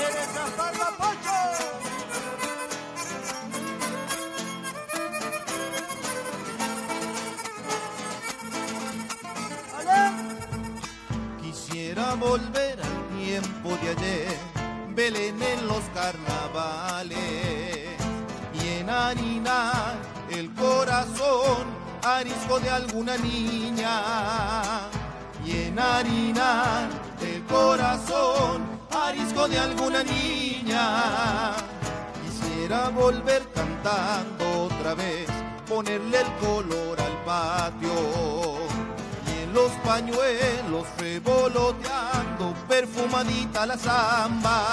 ¡Eres Gaspar Pocho! Quisiera volver al tiempo de ayer, Belén en los carnavales, y enharinar el corazón, arisco de alguna niña. Y enharinar el corazón, arisco de alguna niña. Quisiera volver cantando otra vez, ponerle el color al patio, los pañuelos revoloteando, perfumadita la samba.